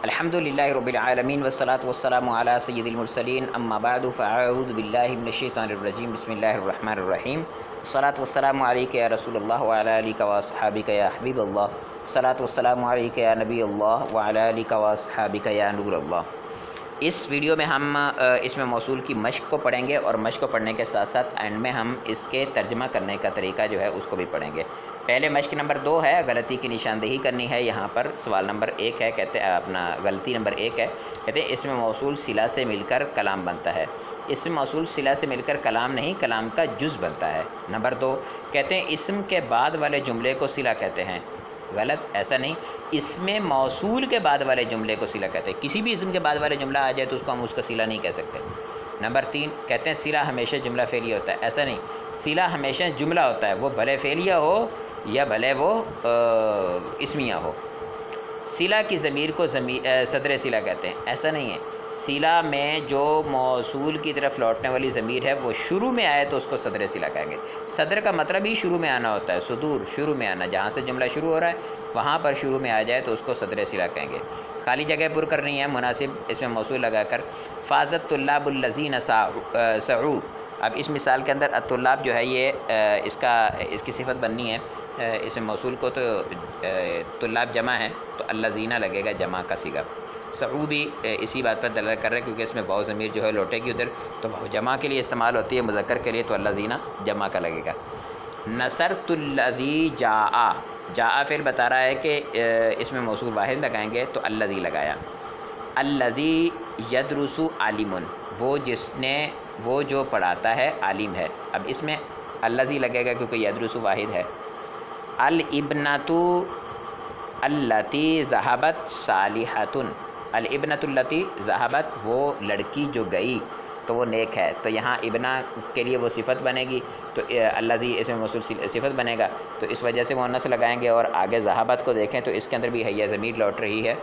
الحمدللہ رب العالمین والصلاة والسلام علی سید المرسلین اما بعد فاعوذ باللہ من الشیطان الرجیم بسم اللہ الرحمن الرحیم الصلاة والسلام علیک یا رسول اللہ وعلی آلک واصحابک یا حبیب اللہ الصلاة والسلام علیک یا نبی اللہ وعلی آلک واصحابک یا نور اللہ۔ اس ویڈیو میں ہم اسم موصول کی مشق کو پڑھیں گے اور مشق کو پڑھنے کے ساتھ ساتھ اینڈ میں ہم اس کے ترجمہ کرنے کا طریقہ جو ہے اس کو بھی پڑھیں گے۔ پہلے مشق نمبر 2 ہے، غلطی کی نشاندہی کرنی ہے۔ یہاں پر سوال نمبر 1 ہے، کہتے ہیں اپنا غلطی نمبر 1 ہے، کہتے ہیں اسم موصول صلہ سے مل کر کلام بنتا ہے۔ اسم موصول صلہ سے مل کر کلام نہیں، کلام کا جز بنتا ہے۔ نمبر 2 کہتے ہیں اسم کے بعد والے جملے کو صلہ کہتے ہیں۔ غلط، ایسا نہیں، اسم موصول کے بعد والے جملے کو صلہ کہتے ہیں۔ کسی بھی اسم کے بعد والے جملہ آ جائے تو اس کو ہم اس کو صلہ نہیں کہہ سکتے۔ نمبر 3 کہتے ہیں صلہ ہمیشہ جملہ فعلیہ ہوتا ہے۔ ایسا نہیں، صلہ ہمیشہ جملہ ہوتا ہے، وہ بھلے فعلیہ ہو یا بھلے وہ اسمیہ ہو۔ صلہ کی ضمیر کو صدر صلہ کہتے ہیں۔ ایسا نہیں ہے، صلہ میں جو موصول کی طرف لوٹنے والی ضمیر ہے وہ شروع میں آئے تو اس کو صدر صلہ کہیں گے۔ صدر کا مطلب ہی شروع میں آنا ہوتا ہے، صدور شروع میں آنا، جہاں سے جملہ شروع ہو رہا ہے وہاں پر شروع میں آ جائے تو اس کو صدر صلہ کہیں گے۔ خالی جگہ پر کرنی ہے مناسب اس میں موصول لگا کر۔ فازت طلاب الذین سعوا، اب اس مثال کے اندر الطلاب جو ہے یہ اس کی صفت بننی ہے۔ اس میں موصول کو تو طلاب جمع ہے تو الذین لگے گا جمع کا صیغہ۔ سعو بھی اسی بات پر دلالت کر رہا ہے کیونکہ اس میں واو ضمیر جو ہے لوٹے گی ادھر، تو جمع کے لیے استعمال ہوتی ہے، مذکر کے لیے تو الذین جمع کا لگے گا۔ نصرت الذی جاء، جاء فعل بتا رہا ہے کہ اس میں موصول واحد لگائیں گے تو الذی لگایا۔ الذی یدرس عالم، وہ جو پڑھاتا ہے عالم ہے۔ اب اس میں الذی لگے گا کیونکہ یدرس واحد ہے۔ الابنۃ التی ذہبت صالحۃ، الابنۃ التی ذہبت، وہ لڑکی جو گئی تو وہ نیک ہے، تو یہاں ابنا کے لیے وہ صفت بنے گی تو الذی اس میں موصول صفت بنے گا، تو اس وجہ سے مؤنث لگائیں گے۔ اور آگے ذہبت کو دیکھیں تو اس کے اندر بھی حیہ ضمیر لوٹ رہی ہے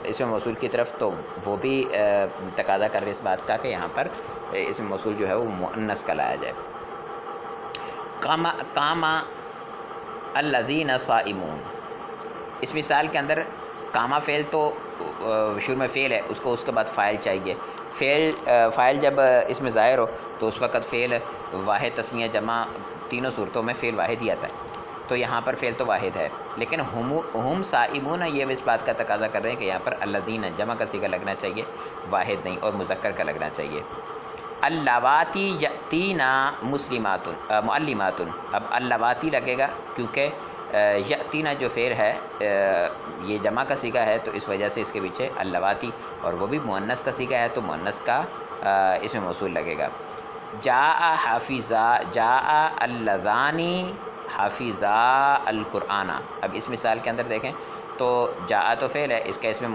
اس میں موصول کی طرف، تو وہ بھی تقاضا کر رہے اس بات کا کہ یہاں پر اس میں موصول جو ہے وہ مؤنث کا لایا جائے۔ قام الذین صائمون، اس مثال کے اندر قامہ فعل تو شروع میں فعل ہے، اس کو اس کے بعد فاعل چاہیے۔ فاعل جب اس میں ظاہر ہو تو اس وقت فعل واحد تثنیہ جمع تینوں صورتوں میں فعل واحد ہی آتا ہے، تو یہاں پر فعل تو واحد ہے، لیکن ہم صائمون یہ اس بات کا تقاضا کر رہے ہیں کہ یہاں پر الذین جمع کا صیغہ لگنا چاہیے، واحد نہیں، اور مذکر کا لگنا چاہیے۔ اللاواتی یأتینا مسلمات معلمات، اب اللاواتی لگے گا کیونکہ یأتینا جو فعل ہے یہ جمع کا صیغہ ہے، تو اس وجہ سے اس کے پیچھے اللاواتی، اور وہ بھی مؤنث کا صیغہ ہے تو مؤنث کا اس میں موصول لگے گا۔ جاء حافظا، جاء اللذانی حافظا القرآن، اب اس مثال کے اندر دیکھیں تو جاء تو فعل ہے، اس کا اس میں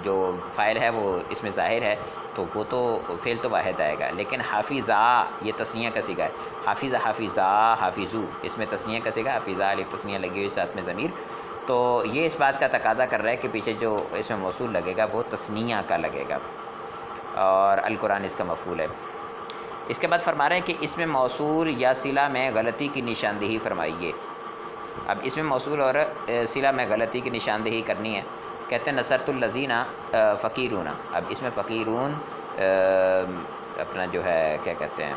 جو فاعل ہے وہ اس میں ظاہر ہے، تو وہ تو فعل تو واحد آئے گا، لیکن حافظا یہ تثنیہ کا صیغہ ہے، حافظ حافظا حافظو، اس میں تثنیہ کا صیغہ، حافظا الف تثنیہ لگی ہوئی ساتھ میں ضمیر، تو یہ اس بات کا تقاضا کر رہا ہے کہ پیچھے جو اس میں موصول لگے گا وہ تثنیہ کا لگے گا، اور القرآن اس کا مفعول ہے۔ اس کے بعد فرما رہے ہیں کہ اس میں موصول یا صلہ میں غلطی کی نشاندہی فرمائیے۔ اب اس میں موصول اور صلہ میں غلطی کی نشاندہی کرنی ہے۔ کہتے ہیں نصرت الذین فقیرون، اب اس میں فقیرون اپنا جو ہے کیا کہتے ہیں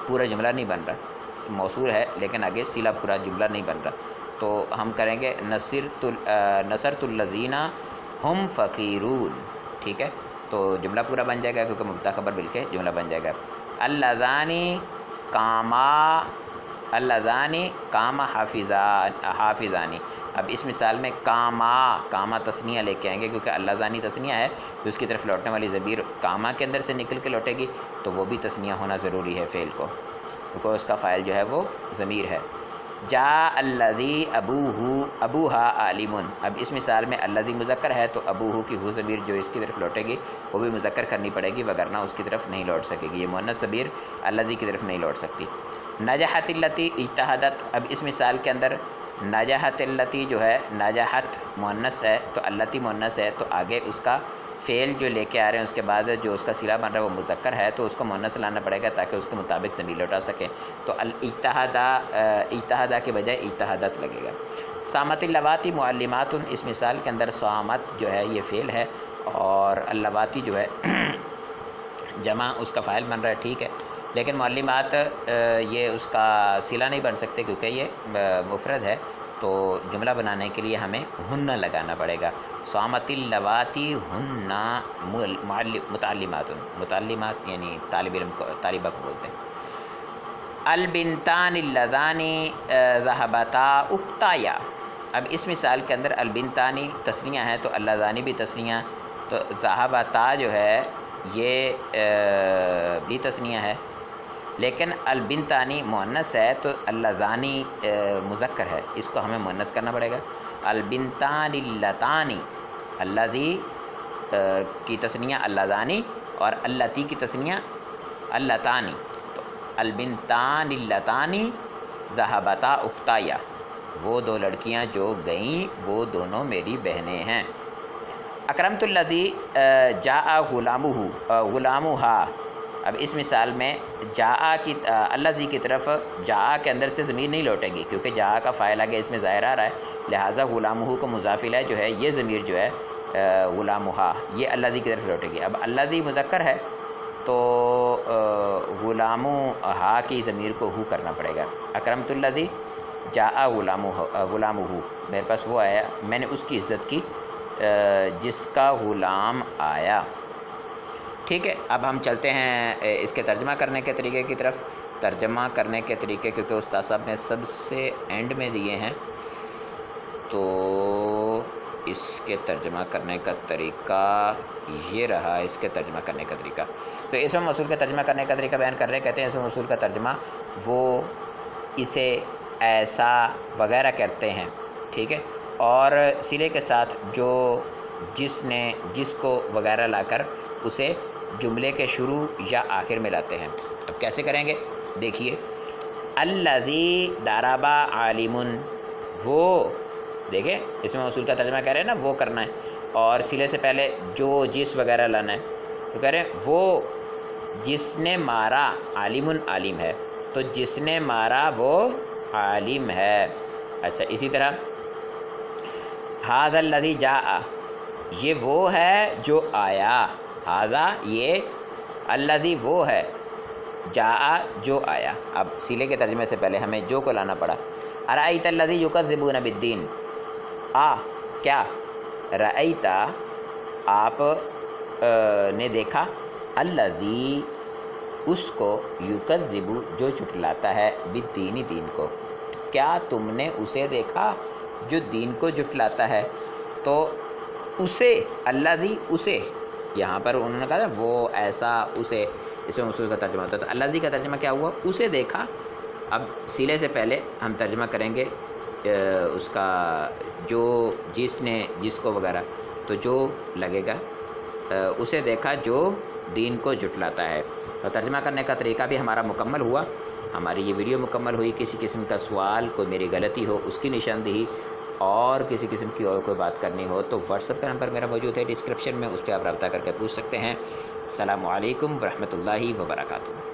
پورا جملہ نہیں بن رہا، موصول ہے لیکن آگے صلہ پورا جملہ نہیں بن رہا، تو ہم کریں گے نصرت الذین ہم فقیرون، ٹھیک ہے، تو جملہ پورا بن جائے گا کیونکہ مبتدا خبر مل کے جملہ بن جائے گا۔ اللذانی قاما حافظانی، اب اس مثال میں کاما تثنیہ لے کے آئیں گے کیونکہ اللذانی تثنیہ ہے، تو اس کی طرف لوٹنے والی ضمیر کاما کے اندر سے نکل کے لوٹے گی، تو وہ بھی تثنیہ ہونا ضروری ہے فعل کو، کیونکہ اس کا فاعل جو ہے وہ ضمیر ہے۔ جاء الذی ابوہا عالم، اب اس مثال میں الذی مذکر ہے تو ابوہ کی ہو ضمیر جو اس کی طرف لوٹے گی وہ بھی مذکر کرنی پڑے گی، وگرنہ اس کی طرف نہیں لوٹ سکے گی، یہ مؤنث ضمیر الذی کی طرف نہیں لوٹ سکتی۔ نجحت التی اجتہدت، اب اس مثال کے اندر نجحت التی جو ہے، نجحت مؤنث ہے تو التی مؤنث ہے، تو آگے اس کا فعل جو لے کے آ رہے ہیں اس کے بعد جو اس کا صیغہ بن رہا ہے وہ مذکر ہے تو اس کو مؤنث لانا پڑے گا تاکہ اس کے مطابق ضمیر لوٹا سکیں. تو اجتہادہ کے بجائے اجتہادت لگے گا. صامت اللواتی معلمات، اس مثال کے اندر صامت جو ہے یہ فعل ہے اور اللواتی جو ہے جمع اس کا فاعل بن رہا ہے، ٹھیک ہے، لیکن معلمات یہ اس کا صلہ نہیں بن سکتے کیونکہ یہ مفرد ہے، تو جملہ بنانے کے لیے ہمیں ہن لگانا پڑے گا. صامت اللواتی ہن متعلمات یعنی طالبہ کو بولتے ہیں. البنتان اللذانی ذهبتا اختایا. اب اس مثال کے اندر البنتانی تثنیہ ہے تو اللذانی بھی تثنیہ، تو ذهبتا جو ہے یہ بھی تثنیہ ہے، لیکن البنتانی مؤنث ہے تو اللذانی مذکر ہے، اس کو ہمیں مؤنث کرنا پڑے گا. البنتان اللتانی، اللذی کی تثنیہ اللذانی اور اللتی کی تثنیہ اللتانی. تو البنتان اللتانی ذهبتا اختایا، وہ دو لڑکیاں جو گئیں وہ دونوں میری بہنیں ہیں. اکرمت الذی جاء غلامہا. اب اس مثال میں جاء کی الذی کی طرف جاء کے اندر سے ضمیر نہیں لوٹے گی کیونکہ جاء کا فاعل آگے اس میں ظاہر آ رہا ہے، لہٰذا غلامہ کو مضاف الیہ جو ہے یہ ضمیر جو ہے غلامہا یہ الذی کی طرف لوٹے گی. اب الذی مذکر ہے تو غلامہا کی ضمیر کو ہو کرنا پڑے گا. اکرمت الذی جاء غلامہ، میرے پاس وہ آیا، میں نے اس کی عزت کی جس کا غلام آیا. ٹھیک ہے، اب ہم چلتے ہیں اس کے ترجمہ کرنے کے طریقے کی طرف. ترجمہ کرنے کے طریقے کیونکہ استاد صاحب نے سب سے اینڈ میں دیے ہیں تو اس کے ترجمہ کرنے کا طریقہ یہ رہا. اس کے ترجمہ کرنے کا طریقہ تو اسم موصول کا ترجمہ کرنے کا طریقہ بیان کر رہے، کہتے ہیں اسم موصول کا ترجمہ وہ اسے ایسا وغیرہ کرتے ہیں، ٹھیک ہے، اور صلے کے ساتھ جو جس نے جس کو وغیرہ لا کر اسے جملے کے شروع یا آخر میں لاتے ہیں. اب کیسے کریں گے دیکھیے. الذی ضرب عالم، وہ دیکھیں اس میں موصول کا ترجمہ کہہ رہے ہیں نا وہ کرنا ہے، اور صلے سے پہلے جو جس وغیرہ لانا ہے تو کہہ رہے ہیں وہ جس نے مارا، عالم عالم ہے تو جس نے مارا وہ عالم ہے. اچھا اسی طرح ھذا الذی جاء، یہ وہ ہے جو آیا، ھذا یہ، الذی وہ ہے، جاء جو آیا. اب صلے کے ترجمے سے پہلے ہمیں جو کو لانا پڑا. ارأیت الذی یکذبون بالدین، کیا، رأیت آپ نے دیکھا، الذی اس کو، یکذب جو جھٹلاتا ہے، بالدین دین کو، کیا تم نے اسے دیکھا جو دین کو جھٹلاتا ہے. تو اسے، الذی اسے، یہاں پر انہوں نے کہا وہ ایسا اسے، اس میں موصول کا ترجمہ ہوتا ہے. تو الذی کا ترجمہ کیا ہوا، اسے دیکھا. اب صلے سے پہلے ہم ترجمہ کریں گے اس کا جو جس نے جس کو وغیرہ، تو جو لگے گا اسے دیکھا جو دین کو جھٹلاتا ہے. اور ترجمہ کرنے کا طریقہ بھی ہمارا مکمل ہوا. ہماری یہ ویڈیو مکمل ہوئی. کسی قسم کا سوال، کوئی میری غلطی ہو اس کی نشاندہی، اور کسی قسم کی اور کوئی بات کرنی ہو تو واٹس ایپ کا نمبر میرا موجود ہے ڈسکرپشن میں، اس پہ آپ رابطہ کر کے پوچھ سکتے ہیں. السلام علیکم ورحمۃ اللہ وبرکاتہ.